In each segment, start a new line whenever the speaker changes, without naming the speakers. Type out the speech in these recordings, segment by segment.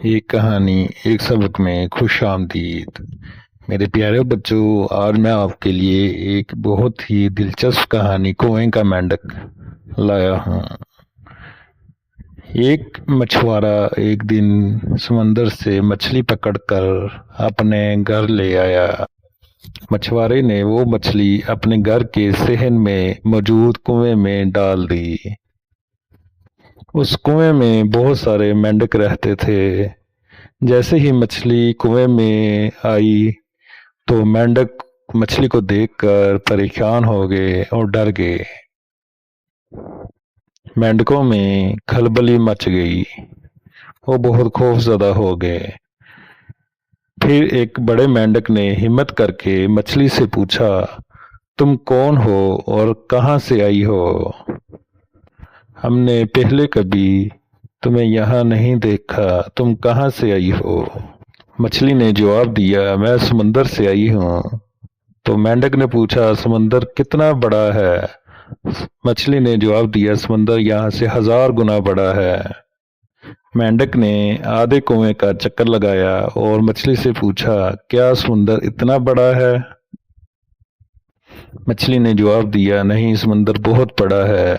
ایک کہانی ایک سبق میں خوش آمدید میرے پیارے بچوں، آج میں آپ کے لیے ایک بہت ہی دلچسپ کہانی کنویں کا مینڈک لایا ہوں۔ ایک مچھوارا ایک دن سمندر سے مچھلی پکڑ کر اپنے گھر لے آیا۔ مچھوارے نے وہ مچھلی اپنے گھر کے صحن میں موجود کنویں میں ڈال دی۔ اس کنویں میں بہت سارے مینڈک رہتے تھے۔ جیسے ہی مچھلی کنویں میں آئی تو مینڈک مچھلی کو دیکھ کر پریشان ہو گئے اور ڈر گئے۔ مینڈکوں میں کھلبلی مچ گئی، وہ بہت خوف زدہ ہو گئے۔ پھر ایک بڑے مینڈک نے ہمت کر کے مچھلی سے پوچھا، تم کون ہو اور کہاں سے آئی ہو؟ ہم نے پہلے کبھی تمہیں یہاں نہیں دیکھا، تم کہاں سے آئی ہو؟ مچھلی نے جواب دیا، میں سمندر سے آئی ہوں۔ تو مینڈک نے پوچھا، سمندر کتنا بڑا ہے؟ مچھلی نے جواب دیا، سمندر یہاں سے 1000 گنا بڑا ہے۔ مینڈک نے آدھے کنویں کا چکر لگایا اور مچھلی سے پوچھا، کیا سمندر اتنا بڑا ہے؟ مچھلی نے جواب دیا، نہیں، سمندر بہت بڑا ہے۔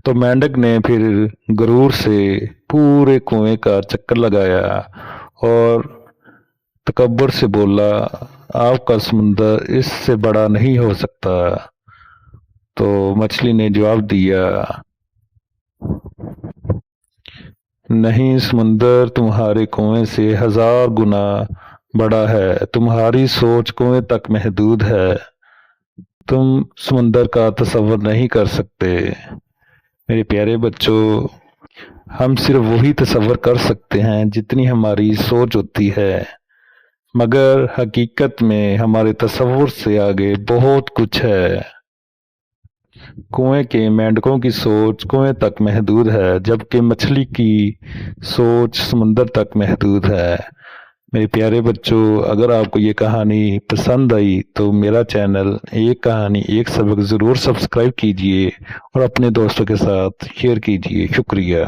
تو مینڈک نے پھر غرور سے پورے کنویں کا چکر لگایا اور تکبر سے بولا، آپ کا سمندر اس سے بڑا نہیں ہو سکتا۔ تو مچھلی نے جواب دیا، نہیں، سمندر تمہارے کنویں سے 1000 گنا بڑا ہے۔ تمہاری سوچ کنویں تک محدود ہے، تم سمندر کا تصور نہیں کر سکتے۔ میرے پیارے بچوں، ہم صرف وہی تصور کر سکتے ہیں جتنی ہماری سوچ ہوتی ہے، مگر حقیقت میں ہمارے تصور سے آگے بہت کچھ ہے۔ کنویں کے مینڈکوں کی سوچ کنویں تک محدود ہے، جبکہ مچھلی کی سوچ سمندر تک محدود ہے۔ میرے پیارے بچوں، اگر آپ کو یہ کہانی پسند آئی تو میرا چینل ایک کہانی ایک سبق ضرور سبسکرائب کیجیے اور اپنے دوستوں کے ساتھ شیئر کیجیے۔ شکریہ۔